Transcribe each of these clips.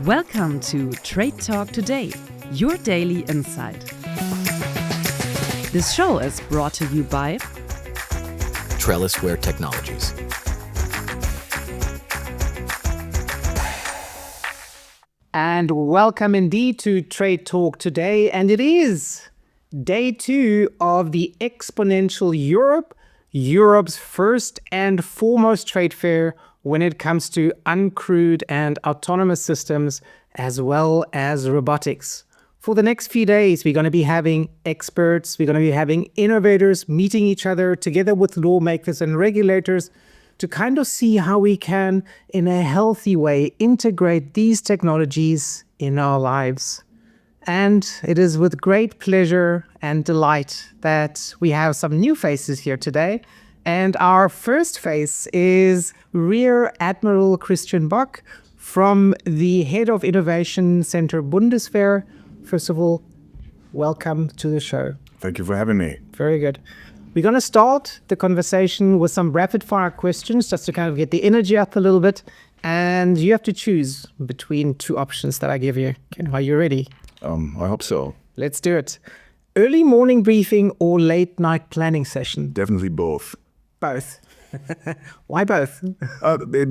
Welcome to Trade Talk Today, your daily insight. This show is brought to you by TrellisWare Technologies. And welcome indeed to Trade Talk Today. And it is day 2 of the XPONENTIal Europe, Europe's first and foremost trade fair when it comes to uncrewed and autonomous systems, as well as robotics. For the next few days, we're going to be having experts, we're going to be having innovators meeting each other together with lawmakers and regulators to kind of see how we can, in a healthy way, integrate these technologies in our lives. And it is with great pleasure and delight that we have some new faces here today. And our first face is Rear Admiral Bock from the Head of Innovation Center Bundeswehr. First of all, welcome to the show. Thank you for having me. Very good. We're going to start the conversation with some rapid-fire questions just to kind of get the energy up a little bit. And you have to choose between two options that I give you. Okay, are you ready? I hope so. Let's do it. Early morning briefing or late night planning session? Definitely both. Both. Why both?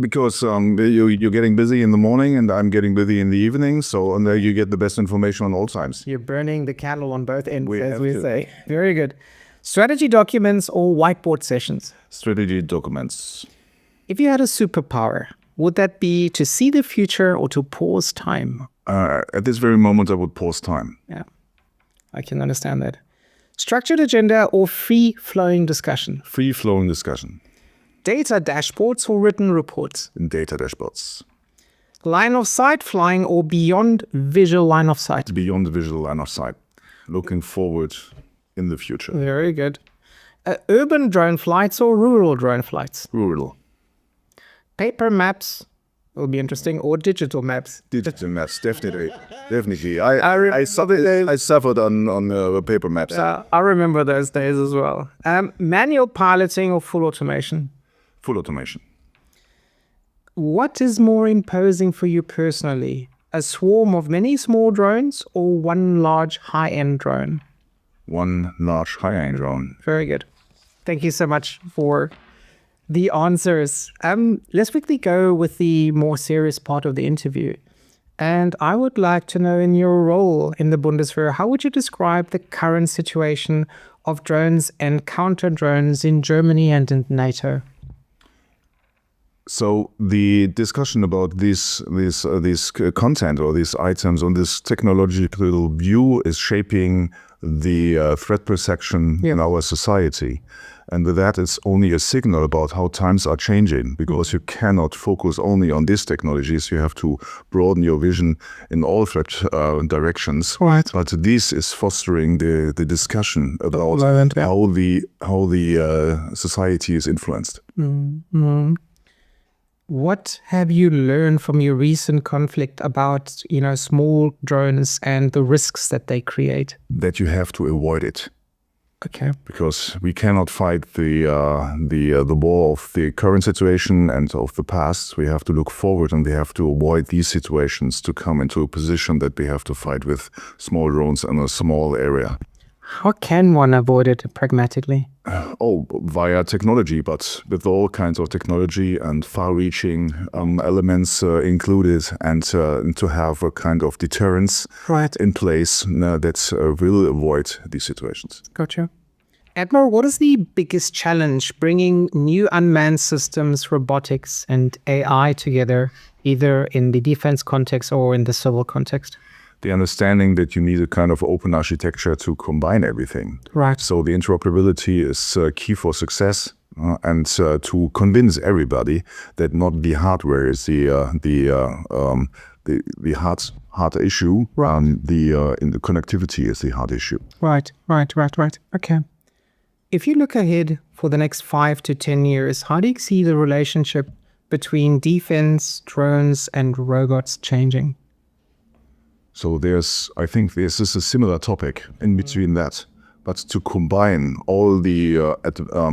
Because you're getting busy in the morning and I'm getting busy in the evening. So and there you get the best information on all times. You're burning the candle on both ends, as we to. say. Very good. Strategy documents or whiteboard sessions? Strategy documents. If you had a superpower, would that be to see the future or to pause time? At this very moment, I would pause time. Yeah, I can understand that. Structured agenda or free-flowing discussion? Free-flowing discussion. Data dashboards or written reports? In data dashboards. Line of sight flying or beyond visual line of sight? Beyond the visual line of sight. Looking forward in the future. Very good. Urban drone flights or rural drone flights? Rural. Paper maps will be interesting, or digital maps? Digital maps, definitely. I suffered on paper maps. I remember those days as well. Manual piloting or full automation? Full automation. What is more imposing for you personally? A swarm of many small drones or one large high-end drone? One large high-end drone. Very good. Thank you so much for the answers. Let's quickly go with the more serious part of the interview. And I would like to know, in your role in the Bundeswehr, how would you describe the current situation of drones and counter drones in Germany and in NATO? So the discussion about this content or these items on this technological view is shaping the threat perception in our society. And with that, it's only a signal about how times are changing, because you cannot focus only on these technologies. You have to broaden your vision in all threat directions. Right. But this is fostering the discussion about how the society is influenced. Mm-hmm. What have you learned from your recent conflict about, small drones and the risks that they create? That you have to avoid it. Okay. Because we cannot fight the war of the current situation and of the past. We have to look forward, and we have to avoid these situations to come into a position that we have to fight with small drones in a small area. How can one avoid it pragmatically? Via technology, but with all kinds of technology and far-reaching elements included, and to have a kind of deterrence in place that will avoid these situations. Gotcha. Admiral, what is the biggest challenge bringing new unmanned systems, robotics, and AI together, either in the defense context or in the civil context? The understanding that you need a kind of open architecture to combine everything. Right. So the interoperability is key for success, and to convince everybody that not the hardware is the hard issue. The connectivity is the hard issue. Right. Okay. If you look ahead for the next 5 to 10 years, how do you see the relationship between defense, drones, and robots changing? So I think this is a similar topic in between that. but to combine all the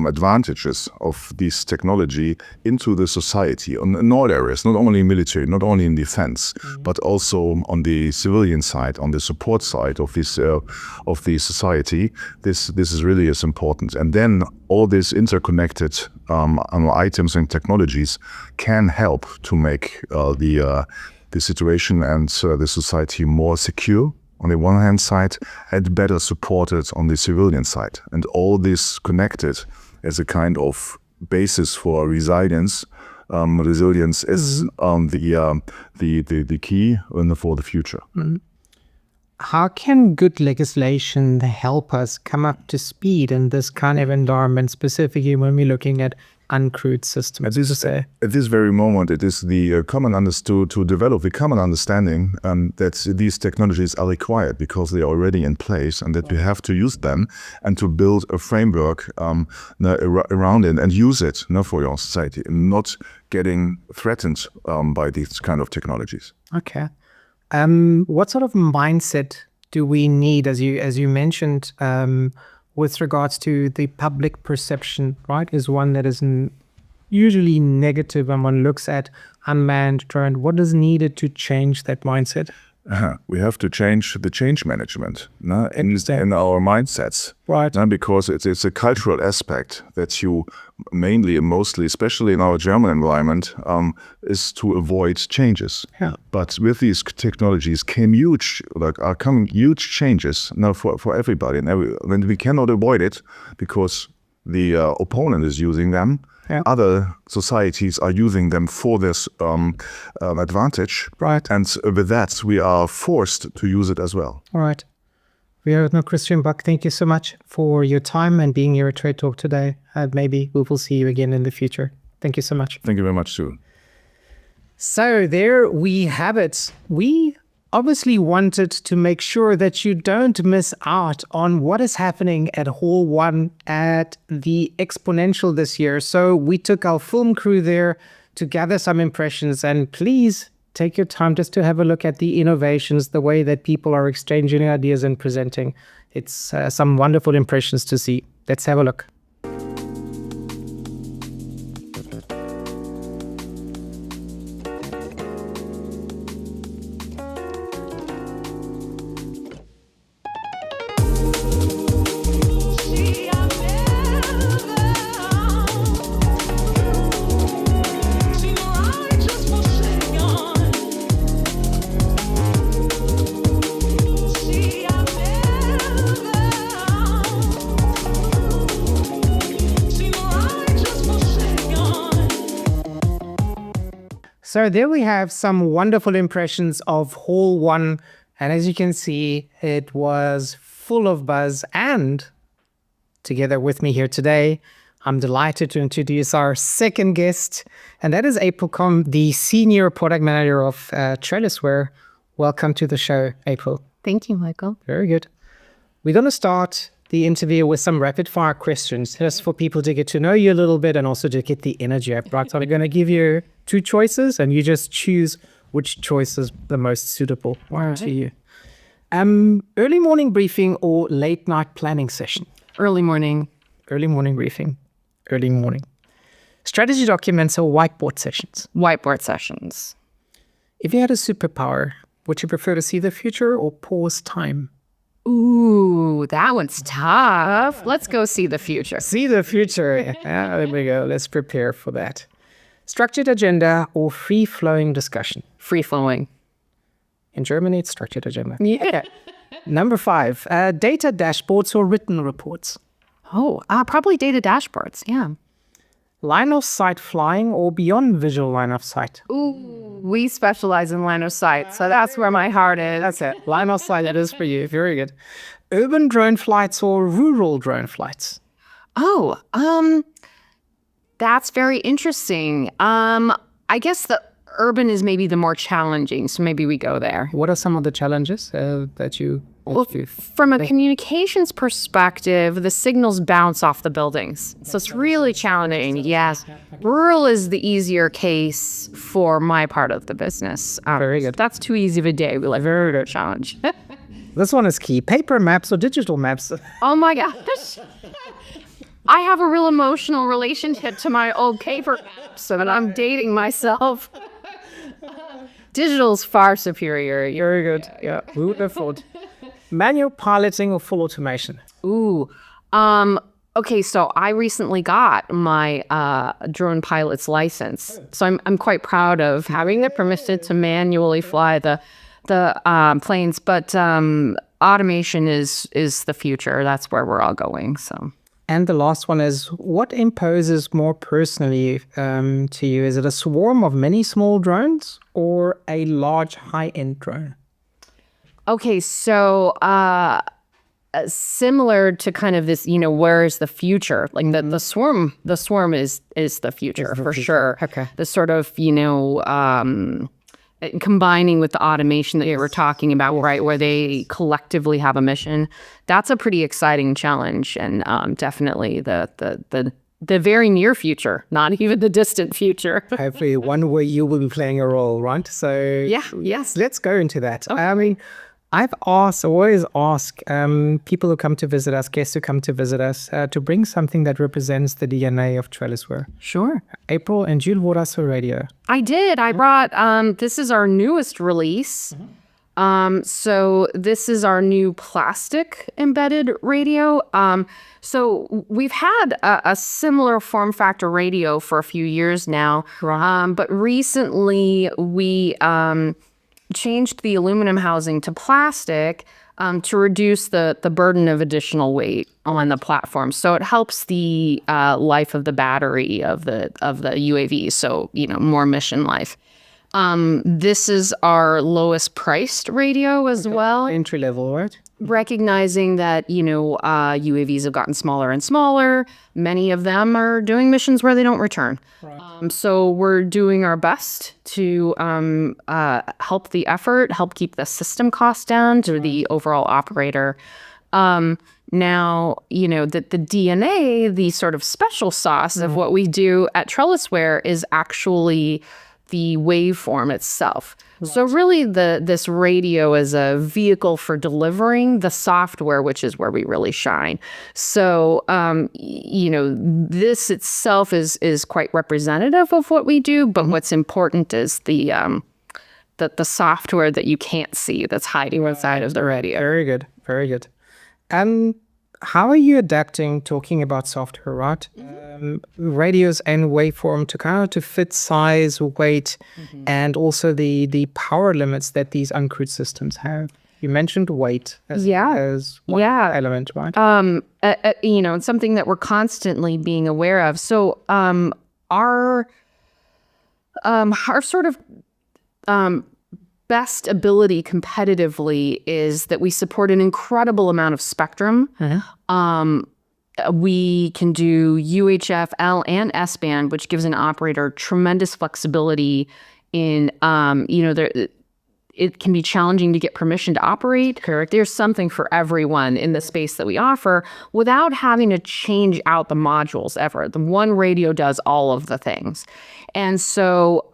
advantages of this technology into the society in all areas, not only in military, not only in defense, but also on the civilian side, on the support side of the society. This is really as important. And then all these interconnected items and technologies can help to make the situation and the society more secure on the one hand side, and better supported on the civilian side. And all this connected as a kind of basis for resilience. Resilience is the key for the future. How can good legislation help us come up to speed in this kind of environment, specifically when we're looking at uncrewed systems? At this very moment, it is the to develop the common understanding that these technologies are required because they are already in place, and that we have to use them and to build a framework around it and use it for your society, and not getting threatened by these kind of technologies. Okay. What sort of mindset do we need, as you mentioned, with regards to the public perception, right, is one that is usually negative when one looks at unmanned drone. What is needed to change that mindset? We have to change the change management in our mindsets, right? Because it's a cultural aspect that you mostly, especially in our German environment, is to avoid changes. Yeah. But with these technologies are coming huge changes now for everybody, and we cannot avoid it because the opponent is using them. Yeah. Other societies are using them for this advantage. Right. And with that, we are forced to use it as well. All right. Christian Bock, thank you so much for your time and being here at Trade Talk today. Maybe we will see you again in the future. Thank you so much. Thank you very much, too. So there we have it. We obviously wanted to make sure that you don't miss out on what is happening at Hall 1 at the XPONENTIal this year. So we took our film crew there to gather some impressions, and please take your time just to have a look at the innovations, the way that people are exchanging ideas and presenting. It's some wonderful impressions to see. Let's have a look. So there we have some wonderful impressions of Hall 1. And as you can see, it was full of buzz. And together with me here today, I'm delighted to introduce our second guest. And that is April Com, the Senior Product Manager of TrellisWare. Welcome to the show, April. Thank you, Michael. Very good. We're going to start the interview with some rapid fire questions, just for people to get to know you a little bit and also to get the energy up, right? So I'm going to give you two choices and you just choose which choice is the most suitable to you. Early morning briefing or late night planning session? Early morning. Early morning briefing. Early morning. Strategy documents or whiteboard sessions? Whiteboard sessions. If you had a superpower, would you prefer to see the future or pause time? Ooh, that one's tough. Let's go see the future. See the future. There we go. Let's prepare for that. Structured agenda or free-flowing discussion? Free-flowing. In Germany, it's structured agenda. Yeah. Okay. Number 5, data dashboards or written reports? Oh, probably data dashboards. Yeah. Line of sight flying or beyond visual line of sight? Ooh, we specialize in line of sight, so that's where my heart is. That's it. Line of sight, that is for you. Very good. Urban drone flights or rural drone flights? Oh, that's very interesting. I guess the urban is maybe the more challenging, so maybe we go there. What are some of the challenges that you... Well, from a communications perspective, the signals bounce off the buildings. So it's really challenging. Yes. Rural is the easier case for my part of the business. Very good. That's too easy of a day. We like very good challenge. This one is key. Paper maps or digital maps? Oh my gosh. I have a real emotional relationship to my old paper maps, and I'm dating myself. Digital's far superior. Very good. Yeah, who would have thought? Manual piloting or full automation? Ooh. Okay, so I recently got my drone pilot's license. So I'm quite proud of having the permission to manually fly the planes, but automation is the future. That's where we're all going. So. And the last one is, what imposes more personally to you? Is it a swarm of many small drones or a large high-end drone? Okay, so similar to kind of this, where is the future? Like the swarm is the future for sure. Okay. The sort of, combining with the automation that you were talking about, right, where they collectively have a mission, that's a pretty exciting challenge, and definitely the very near future, not even the distant future. Hopefully one where you will be playing a role, right? So yes. Let's go into that. Okay. I mean, always ask people who come to visit us, guests who come to visit us, to bring something that represents the DNA of TrellisWare. Sure. April and Jules, what else for radio? I did. I brought, this is our newest release. So this is our new plastic embedded radio. So we've had a similar form factor radio for a few years now. But recently we changed the aluminum housing to plastic to reduce the burden of additional weight on the platform. So it helps the life of the battery of the UAV, so more mission life. This is our lowest priced radio as well. Entry level, right? Recognizing that, UAVs have gotten smaller and smaller. Many of them are doing missions where they don't return. Right. So we're doing our best to help the effort, help keep the system cost down to the overall operator. Now, the DNA, the sort of special sauce of what we do at TrellisWare is actually the waveform itself. Right. So really this radio is a vehicle for delivering the software, which is where we really shine. So, this itself is quite representative of what we do, but what's important is the software that you can't see that's hiding inside of the radio. Very good. Very good. And how are you adapting, talking about software, right? Radios and waveform to fit size, weight, and also the power limits that these uncrewed systems have. You mentioned weight as one element, right? It's something that we're constantly being aware of. So our sort of best ability competitively is that we support an incredible amount of spectrum. We can do UHF, L, and S band, which gives an operator tremendous flexibility in, it can be challenging to get permission to operate. Correct. There's something for everyone in the space that we offer without having to change out the modules ever. The one radio does all of the things. And so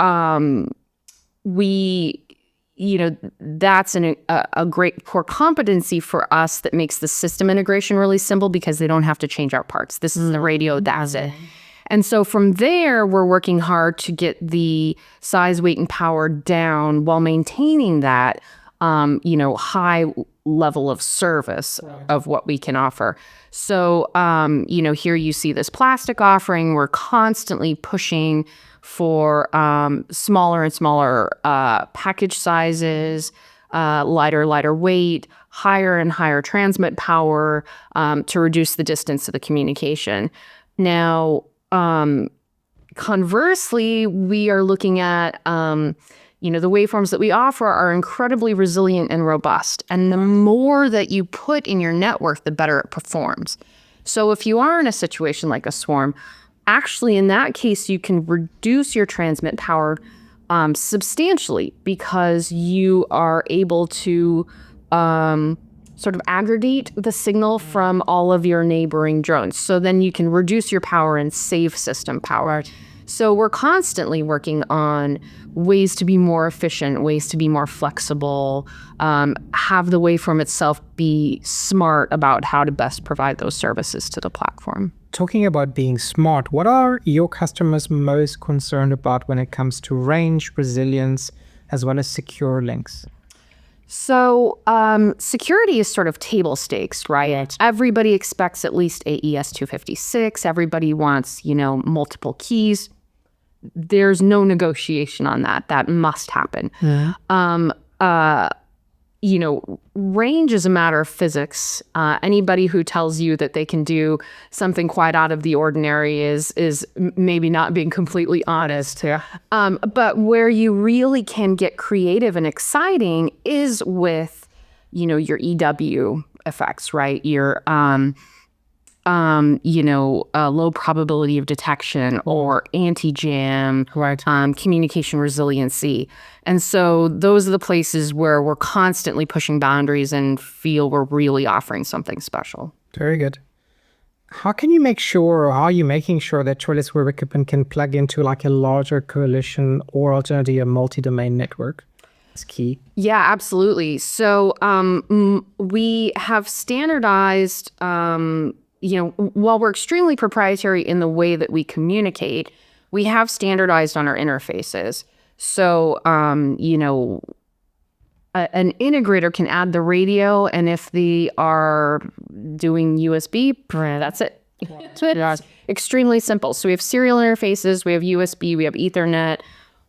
that's a great core competency for us that makes the system integration really simple because they don't have to change our parts. This is the radio, that's it. And so from there, we're working hard to get the size, weight, and power down while maintaining that, high level of service of what we can offer. So, here you see this plastic offering. We're constantly pushing for smaller and smaller package sizes, lighter weight, higher and higher transmit power to reduce the distance of the communication. Now, conversely, we are looking at, the waveforms that we offer are incredibly resilient and robust. And the more that you put in your network, the better it performs. So if you are in a situation like a swarm, actually, in that case, you can reduce your transmit power substantially because you are able to sort of aggregate the signal from all of your neighboring drones. So then you can reduce your power and save system power. So we're constantly working on ways to be more efficient, ways to be more flexible, have the waveform itself be smart about how to best provide those services to the platform. Talking about being smart, what are your customers most concerned about when it comes to range, resilience, as well as secure links? So security is sort of table stakes, right? Everybody expects at least AES 256. Everybody wants, multiple keys. There's no negotiation on that. That must happen. Range is a matter of physics. Anybody who tells you that they can do something quite out of the ordinary is maybe not being completely honest. Yeah. But where you really can get creative and exciting is with, your EW effects, right? Your low probability of detection or anti-jam, right. Communication resiliency. And so those are the places where we're constantly pushing boundaries and feel we're really offering something special. Very good. How can you make sure, or how are you making sure that TrellisWare equipment can plug into like a larger coalition or alternatively a multi-domain network? It's key. Yeah, absolutely. So we have standardized, while we're extremely proprietary in the way that we communicate, we have standardized on our interfaces. So, an integrator can add the radio, and if they are doing USB, that's it. It's extremely simple. So we have serial interfaces, we have USB, we have Ethernet.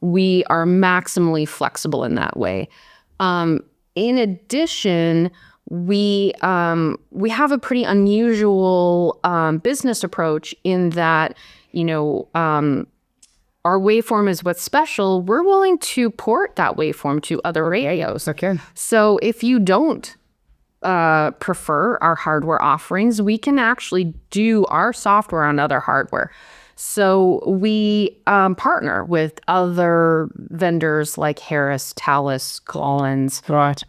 We are maximally flexible in that way. In addition, we have a pretty unusual business approach in that, our waveform is what's special. We're willing to port that waveform to other radios. Okay. So if you don't prefer our hardware offerings, we can actually do our software on other hardware. So we partner with other vendors like Harris, Thales, Collins. Right.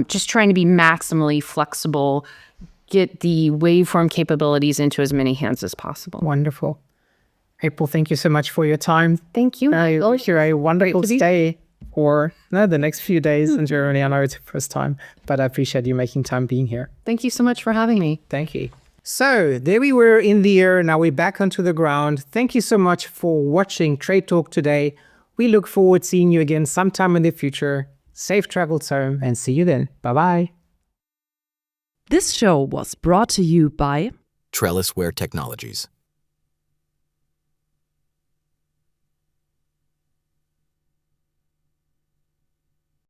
Just trying to be maximally flexible, get the waveform capabilities into as many hands as possible. Wonderful. April, thank you so much for your time. Thank you. I wish you a wonderful stay for the next few days in Germany. I know it's the first time, but I appreciate you making time being here. Thank you so much for having me. Thank you. So there we were in the air. Now we're back onto the ground. Thank you so much for watching Trade Talk today. We look forward to seeing you again sometime in the future. Safe travels home and see you then. Bye-bye. This show was brought to you by TrellisWare Technologies.